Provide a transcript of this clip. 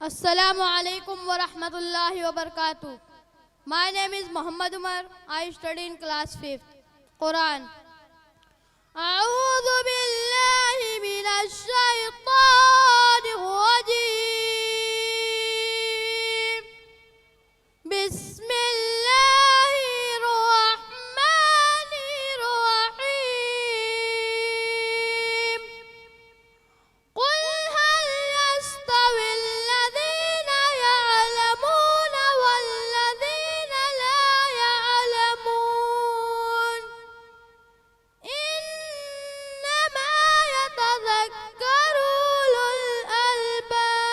Assalamu alaikum wa rahmatullahi wa barakatuh. My name is Muhammad Umar. I study in class 5th. Quran. أعوذ بالله من الشيطان الرجيم. بسم الله الرحمن الرحيم. قل هل يستوي الذين يعلمون والذين لا يعلمون إنما يتذكر أولو الألباب।